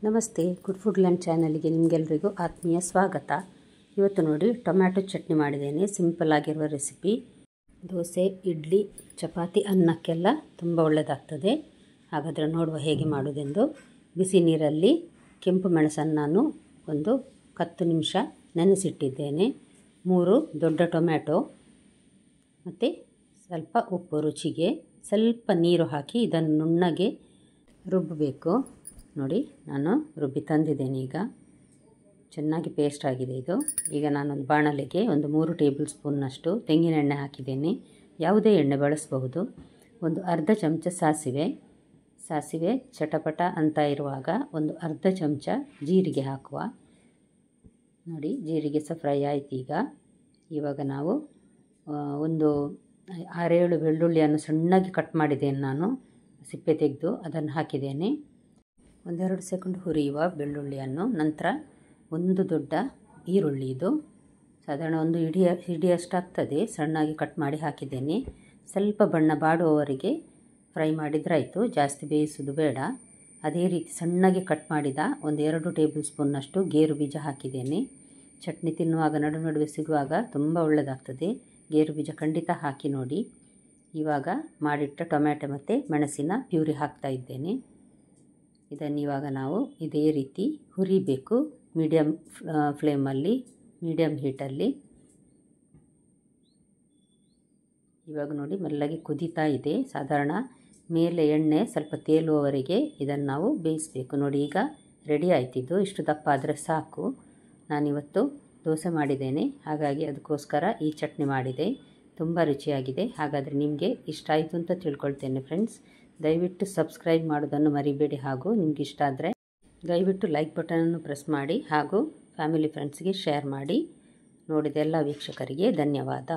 ನಮಸ್ತೆ, good food lunch ಚಾನಲ್ಗೆ ನಿಮಗೆಲ್ಲರಿಗೂ ಆತ್ಮೀಯ ಸ್ವಾಗತ. ಇವತ್ತು ನೋಡಿ ಟೊಮ್ಯಾಟೊ ಚಟ್ನಿ ಮಾಡಿದ್ದೇನೆ. ಸಿಂಪಲ್ ಆಗಿರುವ ರೆಸಿಪಿ. ದೋಸೆ, ಇಡ್ಲಿ, ಚಪಾತಿ, ಅನ್ನಕ್ಕೆಲ್ಲ ತುಂಬ ಒಳ್ಳೆಯದಾಗ್ತದೆ. ಹಾಗಾದರೆ ನೋಡುವ ಹೇಗೆ ಮಾಡೋದೆಂದು. ಬಿಸಿ ನೀರಲ್ಲಿ ಕೆಂಪು ಮೆಣಸನ್ನು ನಾನು ಒಂದು 10 ನಿಮಿಷ ನೆನೆಸಿಟ್ಟಿದ್ದೇನೆ. 3 ದೊಡ್ಡ ಟೊಮ್ಯಾಟೊ ಮತ್ತು ಸ್ವಲ್ಪ ಉಪ್ಪು ರುಚಿಗೆ, ಸ್ವಲ್ಪ ನೀರು ಹಾಕಿ ಇದನ್ನು ನುಣ್ಣಗೆ ರುಬ್ಬಬೇಕು. ನೋಡಿ, ನಾನು ರುಬ್ಬಿ ತಂದಿದ್ದೇನೆ. ಈಗ ಚೆನ್ನಾಗಿ ಪೇಸ್ಟ್ ಆಗಿದೆ ಇದು. ಈಗ ನಾನೊಂದು ಬಾಣಲೆಗೆ ಒಂದು 3 ಟೇಬಲ್ ಸ್ಪೂನ್ನಷ್ಟು ತೆಂಗಿನ ಎಣ್ಣೆ ಹಾಕಿದ್ದೇನೆ. ಯಾವುದೇ ಎಣ್ಣೆ ಬಳಸಬಹುದು. ಒಂದು ಅರ್ಧ ಚಮಚ ಸಾಸಿವೆ ಚಟಪಟ ಅಂತ ಇರುವಾಗ ಒಂದು ಅರ್ಧ ಚಮಚ ಜೀರಿಗೆ ಹಾಕುವ. ನೋಡಿ, ಜೀರಿಗೆ ಸಹ ಫ್ರೈ ಆಯ್ತು. ಇವಾಗ ನಾವು ಒಂದು 6-7 ಬೆಳ್ಳುಳ್ಳಿಯನ್ನು ಸಣ್ಣಗೆ ಕಟ್ ಮಾಡಿದ್ದೇನೆ. ನಾನು ಸಿಪ್ಪೆ ತೆಗೆದು ಅದನ್ನು ಹಾಕಿದ್ದೇನೆ. 1-2 ಸೆಕೆಂಡ್ ಹುರಿಯುವ ಬೆಳ್ಳುಳ್ಳಿಯನ್ನು. ನಂತರ ಒಂದು ದೊಡ್ಡ ಈರುಳ್ಳಿ, ಇದು ಸಾಧಾರಣ ಒಂದು ಹಿಡಿಯಷ್ಟಾಗ್ತದೆ, ಸಣ್ಣಾಗಿ ಕಟ್ ಮಾಡಿ ಹಾಕಿದ್ದೇನೆ. ಸ್ವಲ್ಪ ಬಣ್ಣ ಬಾಡುವವರೆಗೆ ಫ್ರೈ ಮಾಡಿದ್ರಾಯಿತು, ಜಾಸ್ತಿ ಬೇಯಿಸೋದು ಬೇಡ. ಅದೇ ರೀತಿ ಸಣ್ಣಗೆ ಕಟ್ ಮಾಡಿದ 1-2 ಟೇಬಲ್ ಸ್ಪೂನ್ನಷ್ಟು ಗೇರು ಬೀಜ ಹಾಕಿದ್ದೇನೆ. ಚಟ್ನಿ ತಿನ್ನುವಾಗ ನಡುವೆ ಸಿಗುವಾಗ ತುಂಬ ಒಳ್ಳೆಯದಾಗ್ತದೆ. ಗೇರು ಬೀಜ ಖಂಡಿತ ಹಾಕಿ ನೋಡಿ. ಇವಾಗ ಮಾಡಿಟ್ಟ ಟೊಮ್ಯಾಟೊ ಮತ್ತು ಮೆಣಸಿನ ಪ್ಯೂರಿ ಹಾಕ್ತಾ ಇದ್ದೇನೆ. ಇದನ್ನು ಇವಾಗ ನಾವು ಇದೇ ರೀತಿ ಹುರಿಬೇಕು. ಮೀಡಿಯಮ್ ಫ್ಲೇಮಲ್ಲಿ, ಮೀಡಿಯಮ್ ಹೀಟಲ್ಲಿ. ಇವಾಗ ನೋಡಿ, ಮೆಲ್ಲಗೆ ಕುದೀತಾ ಇದೆ. ಸಾಧಾರಣ ಮೇಲೆ ಎಣ್ಣೆ ಸ್ವಲ್ಪ ತೇಲುವವರೆಗೆ ಇದನ್ನು ನಾವು ಬೇಯಿಸಬೇಕು. ನೋಡಿ, ಈಗ ರೆಡಿ ಆಯ್ತಿದ್ದು. ಇಷ್ಟು ದಪ್ಪ ಆದರೆ ಸಾಕು. ನಾನಿವತ್ತು ದೋಸೆ ಮಾಡಿದ್ದೇನೆ, ಹಾಗಾಗಿ ಅದಕ್ಕೋಸ್ಕರ ಈ ಚಟ್ನಿ ಮಾಡಿದೆ. ತುಂಬ ರುಚಿಯಾಗಿದೆ. ಹಾಗಾದರೆ ನಿಮಗೆ ಇಷ್ಟ ಆಯಿತು ಅಂತ ತಿಳ್ಕೊಳ್ತೇನೆ ಫ್ರೆಂಡ್ಸ್. ದಯವಿಟ್ಟು ಸಬ್ಸ್ಕ್ರೈಬ್ ಮಾಡೋದನ್ನು ಮರಿಬೇಡಿ. ಹಾಗೂ ನಿಮ್ಗೆ ಇಷ್ಟ ಆದರೆ ದಯವಿಟ್ಟು ಲೈಕ್ ಬಟನನ್ನು ಪ್ರೆಸ್ ಮಾಡಿ ಹಾಗೂ ಫ್ಯಾಮಿಲಿ ಫ್ರೆಂಡ್ಸ್ಗೆ ಶೇರ್ ಮಾಡಿ. ನೋಡಿದ ಎಲ್ಲ ವೀಕ್ಷಕರಿಗೆ ಧನ್ಯವಾದ.